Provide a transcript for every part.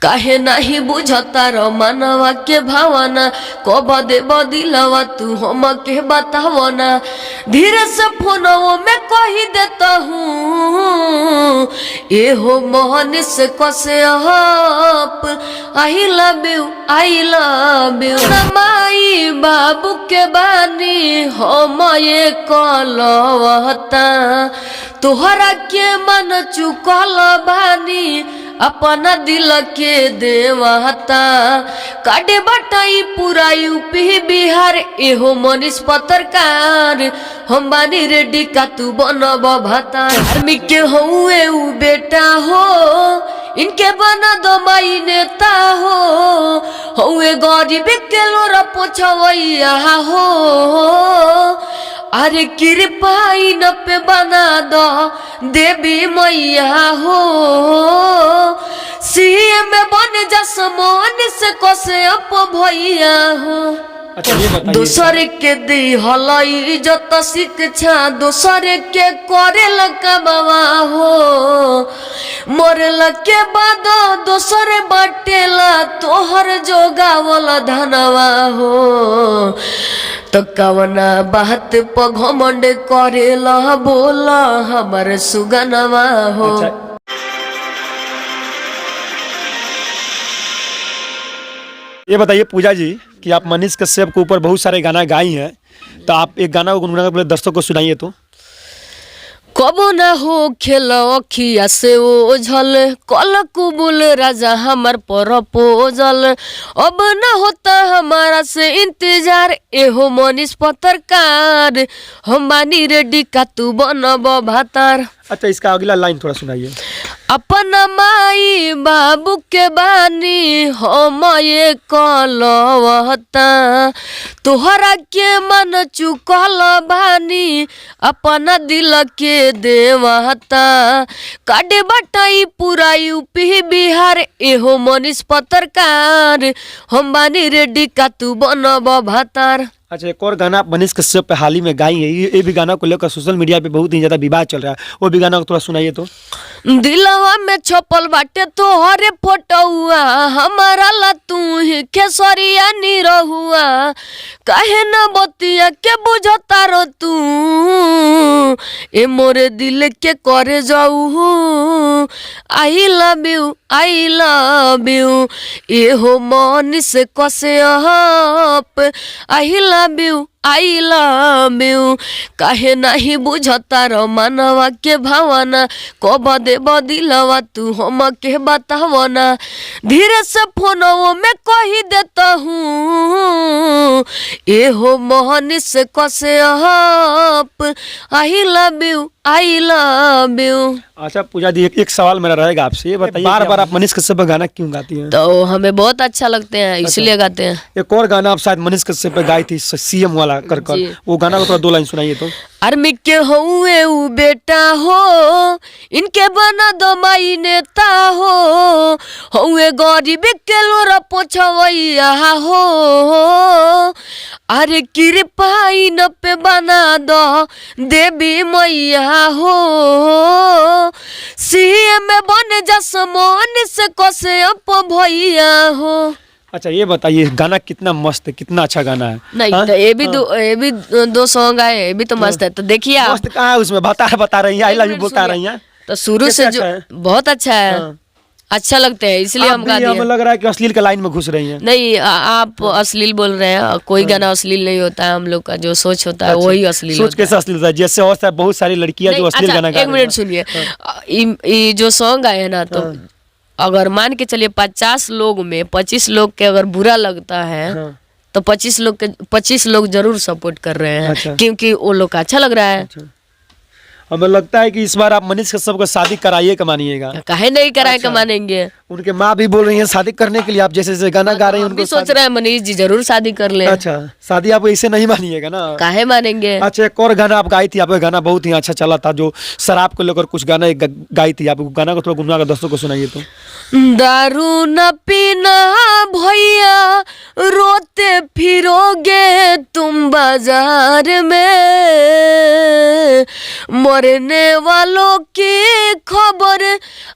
काहे नहीं बुझता रो मनवा के भावना कब दे बदिलवा तू हम के बतावो ना। धीरे से फोनवो में कही देता हूँ ए हो मोहन से कसे आप आई लव यू माई बाबू के बानी हम ये कलवता तोहरा के मन चुकल बानी अपना दिल के देवता काटे बटाई पूरा यूपी बिहार एहो मनीष पत्रकार हम बानी रेडी का तू बनब भाता आर्मी के हुए उ बेटा हो इनके बना दो माई नेता हो हुए गरीब के लोरा पोछवैया हो अरे कृपाई न पे बना दो देवी मैया हो सीएम बन जसमोन से कसे अप भैया हो। दूसर के दी हलई जत शिक्षा दूसर के करे लकबवा हो मरल के बाद दूसर बाटेला तोहर जोगावल धनवा हो तो कवना बात पर घमंड करेला बोला हमर सुगनवा हो। ये बताइए पूजा जी कि आप मनीष कश्यप के ऊपर बहुत सारे गाना गाई हैं, तो आप एक गाना को गुनगुना कर दर्शकों को सुनाइए तो। कबो न हो खेल अखिया से ओझल कल कुबुल राजा हमार पर पोजल अब न होता हमारा से इंतजार एहो मनीष पत्रकार हम बानी रेडी का तू बनब भातार। अच्छा इसका अगला लाइन थोड़ा सुनाइए। अपना माई बाबू के बानी हम ये कलवता तोहरा के मन चुकल बानी अपना दिल के देवता काटे बटाई पूरा यूपी बिहार एहो मनीष पत्रकार हम बानी रेडी का तू बनब भातार। अच्छा एक और गाना आप मनीष कश्यप पे हाल ही में गाई है, ये भी गाना को लेकर सोशल मीडिया पे बहुत ही ज्यादा विवाद चल रहा है, वो भी गाना को थोड़ा सुनाइए तो। दिलवा में छपल बाटे तोहरे फोटोआ हमारा ला तू ही खेसरिया नी रहुआ काहे न बतिया के बुझता रो तू ए मोरे दिल के करे जाऊ आई लव यू ए हो मन से कसे आप आई लव यू काहे नहीं बुझता रो मनवा के भावना कब दे बदिलवा तू हम के बतावो ना। धीरे से फोनवो में कही देता हूँ ए हो मोहन से कसे आप आई लव यू। अच्छा पूजा जी एक सवाल मेरा रहेगा आपसे, ये बताइए बार बार आप मनीष कश्यप का गाना क्यों गाती हैं? तो हमें बहुत अच्छा लगते हैं इसलिए गाते हैं। एक और गाना आप शायद मनीष कश्यप पे गाई थी सीएम वाला कर वो गाना को थोड़ा दो लाइन सुनाइए तो। आर्मी के हुए उ बेटा हो इनके बना दो माई नेता हो हुए गरीब के लोरा पोछवैया हो अरे कृपाई न पे बना दो देवी मैया हो सीएम बन जसमोन से कसे अप भैया हो। अच्छा ये बताइए गाना कितना मस्त है, कितना अच्छा गाना है। नहीं तो ये भी दो सॉन्ग आए ये भी तो मस्त है, तो देखिए आप। मस्त कहाँ है उसमें बता रही हैं आई लव यू बता रही हैं तो शुरू से जो बहुत अच्छा है अच्छा लगता है इसलिए हम गा दिए। हमें लग रहा है कि अश्लील का लाइन में घुस रही हैं। नहीं आप अश्लील बोल रहे हैं, कोई गाना अश्लील नहीं होता है, हम लोग का जो सोच होता है वही अश्लील सोच कैसे अश्लील होता है? जैसे और बहुत सारी लड़कियां जो अश्लील गाना गा रही हैं। एक मिनट सुनिए, ये जो सॉन्ग आए है ना तो अगर मान के चलिए 50 लोग में 25 लोग के अगर बुरा लगता है तो 25 लोग जरूर सपोर्ट कर रहे हैं। अच्छा। क्योंकि वो लोग का अच्छा लग रहा है। अच्छा। हमें लगता है कि इस बार आप मनीष कश्यप को शादी कराइए कमानिएगा। काहे नहीं कराए कमानेंगे? उनके माँ भी बोल रही हैं शादी करने के लिए, आप जैसे गाना गा रहे हैं उनको सोच रहे हैं मनीष जी जरूर शादी कर ले। अच्छा शादी आप ऐसे नहीं मानिएगा ना। काहे मानेंगे। अच्छा, एक और गाना आप गाई थी, आपका गाना बहुत ही अच्छा चला था, जो शराब को लेकर कुछ गाना एक गाई थी, आप गाना को थोड़ा गुनगुना कर दोस्तों को सुनाइए तो। दारू न पीना भैया, रोते फिरोगे तुम बाजार में, मरने वालों की खबर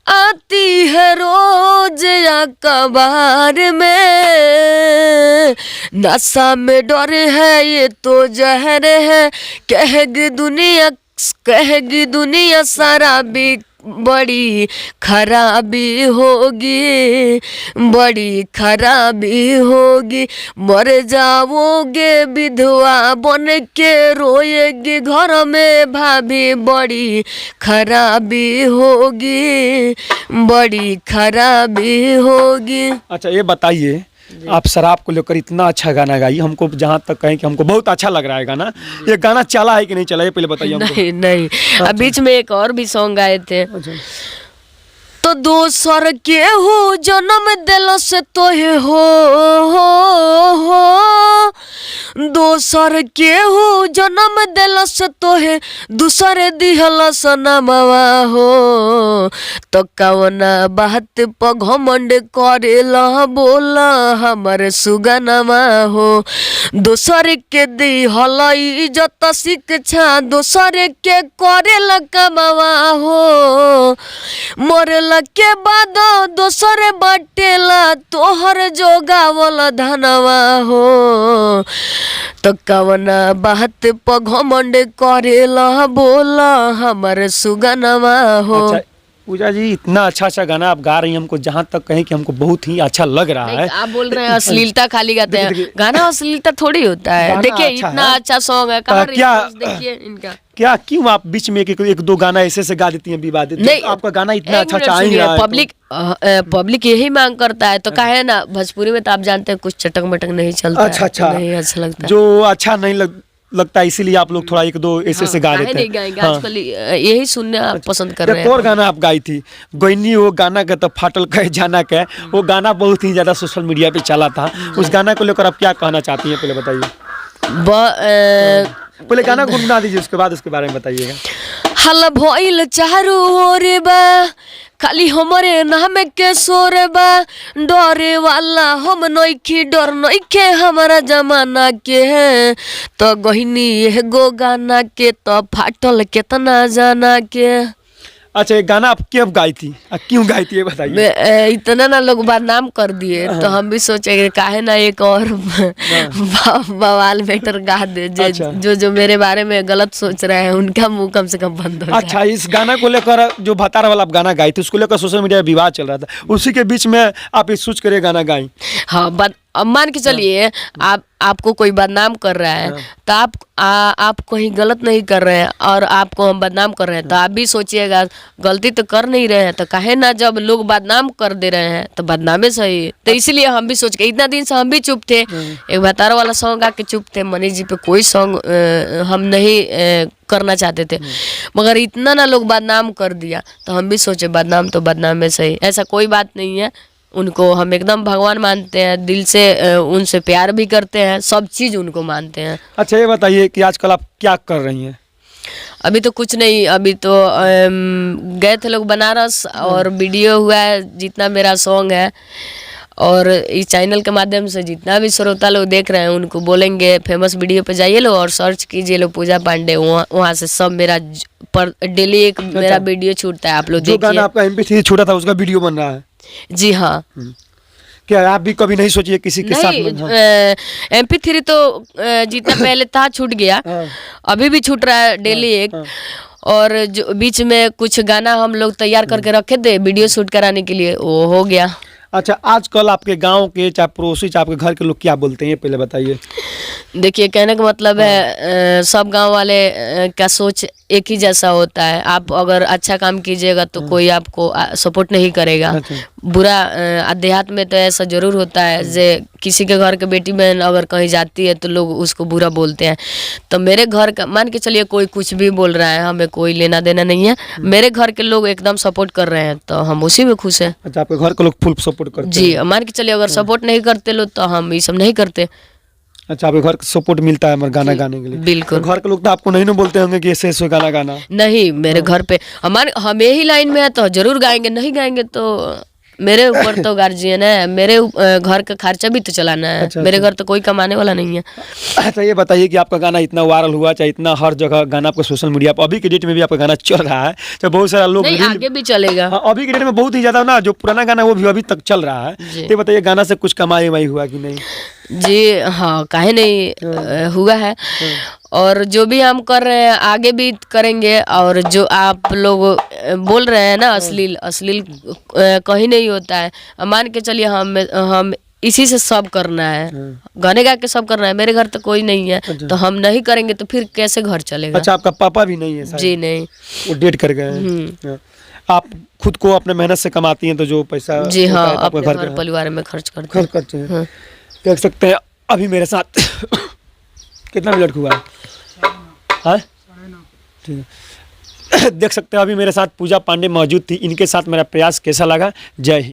आती है रोज अखबार में, नशा में डर है ये तो जहर है, कहेगी दुनिया शराबी बड़ी खराबी होगी, बड़ी खराबी होगी, मर जाओगे विधवा बन के, रोएगी घर में भाभी, बड़ी खराबी होगी, बड़ी खराबी होगी। अच्छा, ये बताइए, आप शराब को लेकर इतना अच्छा गाना गाई, हमको जहाँ तक कहें कि हमको बहुत अच्छा लग रहा है गाना। ये गाना चला है कि नहीं चला, ये पहले बताइए हमको। नहीं नहीं, अब बीच में एक और भी सॉन्ग गाए थे। अच्छा। तो दोसर के हो जन्म दिल से तो हो, दोसर के हो जन्म दिल से तो है, दूसरे दिहल सनमवा हो, तो कवना बात पर घमंड करेला बोला हमर सुगनमा हो, दोसर के दिहल इज्जत शिक्षा, दोसर के करेला कमावा हो, मरला के बाद दोसर बाटेला तोहर जोगावल धनवा हो, तो कवना बात पर घमंड करेला बोला हमर सुगनमा हो। अच्छा पूजा जी, इतना अच्छा अच्छा गाना आप गा रही हैं, हमको जहाँ तक कहें कि हमको बहुत ही अच्छा लग रहा है। आप बोल रहे हैं अश्लीलता खाली गाते हैं, गाना अश्लीलता थोड़ी होता है। देखिए अच्छा इतना है। अच्छा सॉन्ग है, कहाँ क्या देखिए इनका क्या क्यों आप बीच में एक दो गाना ऐसे से गा देती हैं विवादित? नहीं, आपका गाना इतना एक अच्छा मिनट आ ही सुनिए, रहा है तो। पब्लिक यही मांग करता है, तो काहे ना, भोजपुरी में तो आप जानते हैं कुछ चटक मटक नहीं चलता अच्छा है, अच्छा, तो नहीं अच्छा लगता जो अच्छा नहीं लगता, इसीलिए आप लोग थोड़ा एक दो ऐसे से गा काहे देते नहीं हैं। गाएंगे, हाँ। आजकल यही सुनने आप पसंद कर रहे एक और हैं। गाना आप गाई थी गोइनी, वो गाना का तो फाटल कहे जाना का, वो गाना बहुत ही ज्यादा सोशल मीडिया पे चला था। उस गाना को लेकर आप क्या कहना चाहती हैं, पहले बताइए। पहले गाना गुनगुना दीजिए, उसके बाद उसके बारे में बताइएगा। हल भइल चारू ओर बा, खाली हमरे नाम के सोर बा, डरे वाला हम नइखी, डर नइखे हमारा जमाना के है, तो गहिनी एगो गाना के तो फाटल केतना जाना के। अच्छा, ये गाना आप कब गाई थी, क्यों गाई थी, ये बताइए। इतना ना लोग बदनाम कर दिए, तो हम भी सोचे कि काहे ना एक और बवाल मैटर गा दे, जो मेरे बारे में गलत सोच रहे हैं उनका मुंह कम से कम बंद हो जाए। अच्छा, इस गाना को लेकर जो भतार वाला आप गाना गाई थी, उसको लेकर सोशल मीडिया में विवाद चल रहा था, उसी के बीच में आप इस सोच कर गाना गाई। हाँ, अब मान के चलिए आपको कोई बदनाम कर रहा है, तो आप कहीं गलत नहीं कर रहे हैं और आपको हम बदनाम कर रहे हैं, तो आप भी सोचिएगा गलती तो कर नहीं रहे हैं, तो काहे ना, जब लोग बदनाम कर दे रहे हैं तो बदनामे सही है। तो इसलिए हम भी सोच के, इतना दिन से हम भी चुप थे, एक भतार वाला सॉन्ग गा के चुप थे, मनीष जी पे कोई सॉन्ग हम नहीं करना चाहते थे, मगर इतना ना लोग बदनाम कर दिया, तो हम भी सोचे बदनाम तो बदनाम में सही, ऐसा कोई बात नहीं है। उनको हम एकदम भगवान मानते हैं, दिल से उनसे प्यार भी करते हैं, सब चीज़ उनको मानते हैं। अच्छा, ये बताइए कि आजकल आप क्या कर रही हैं? अभी तो कुछ नहीं, अभी तो गए थे लोग बनारस, और वीडियो हुआ है, जितना मेरा सॉन्ग है, और इस चैनल के माध्यम से जितना भी श्रोता लोग देख रहे हैं उनको बोलेंगे फेमस वीडियो पे जाइए लो और सर्च कीजिए लो पूजा पांडे, वहाँ से सब मेरा पर डेली एक मेरा वीडियो छूटता है, आप लोग देखिए। जो गाना आपका MP3 छूटा था उसका वीडियो बन रहा है? जी हाँ। क्या आप भी कभी नहीं सोचिए किसी के साथ में? MP3 तो जितना पहले था छूट गया, अभी भी छूट रहा है डेली एक, और जो बीच में कुछ गाना हम लोग तैयार करके रखे थे वीडियो शूट कराने के लिए, वो हो गया। अच्छा, आजकल आपके गांव के चाहे पड़ोसी चाहे आपके घर के लोग क्या बोलते हैं, पहले बताइए। देखिए, कहने का मतलब है सब गांव वाले का सोच एक ही जैसा होता है। आप अगर अच्छा काम कीजिएगा तो कोई आपको सपोर्ट नहीं करेगा। बुरा अध्यात्म में तो ऐसा जरूर होता है, जे किसी के घर के बेटी बहन अगर कहीं जाती है तो लोग उसको बुरा बोलते हैं। तो मेरे घर का मान के चलिए कोई कुछ भी बोल रहा है, हमें कोई लेना देना नहीं है, मेरे घर के लोग एकदम सपोर्ट कर रहे हैं तो हम उसी में खुश हैं। अच्छा, आपके घर के लोग फुल सपोर्ट करते हैं? जी, मान के चलिए अगर सपोर्ट नहीं करते लोग तो हम ये सब नहीं करते। अच्छा, आपके घर सपोर्ट मिलता है हमारे गाना गाने के लिए? बिल्कुल। तो घर के लोग तो आपको नहीं ना बोलते होंगे कि ऐसे ऐसे गाना गाना? नहीं, मेरे घर पे हम यही लाइन में है तो जरूर गाएंगे, नहीं गाएंगे तो मेरे ऊपर तो गार्जियन है, मेरे घर का खर्चा भी तो चलाना है। अच्छा, मेरे घर तो कोई कमाने वाला नहीं है। अच्छा, ये बताइए कि आपका गाना इतना वायरल हुआ, चाहे इतना हर जगह गाना आपका सोशल मीडिया पर, अभी के डेट में भी आपका गाना चल रहा है, तो बहुत सारा लोग नहीं, आगे भी चलेगा। हाँ, अभी के डेट में बहुत ही ज्यादा ना, जो पुराना गाना वो भी अभी तक चल रहा है। जी। तो बताइए गाना से कुछ कमाई वमाई हुआ कि नहीं? जी हाँ, काहे नहीं हुआ है। और जो भी हम कर रहे हैं आगे भी करेंगे। और जो आप लोग बोल रहे हैं ना अश्लील कहीं नहीं होता है। मान के चलिए हम इसी से सब करना है, गाने गा के सब करना है। मेरे घर तो कोई नहीं है, तो हम नहीं करेंगे तो फिर कैसे घर चलेगा? अच्छा, आपका पापा भी नहीं है शायद? जी नहीं, वो डेट कर गए हैं। आप खुद को अपने मेहनत से कमाती हैं, तो जो पैसा जी होता हाँ, है तो आपके अपने घर घर का परिवार में खर्च करते खर्च करते हैं। देख सकते हैं अभी मेरे साथ कितना मिनट हुआ है? हाँ? ठीक है। देख सकते हैं अभी मेरे साथ पूजा पांडे मौजूद थी। इनके साथ मेरा प्रयास कैसा लगा? जय हिंद।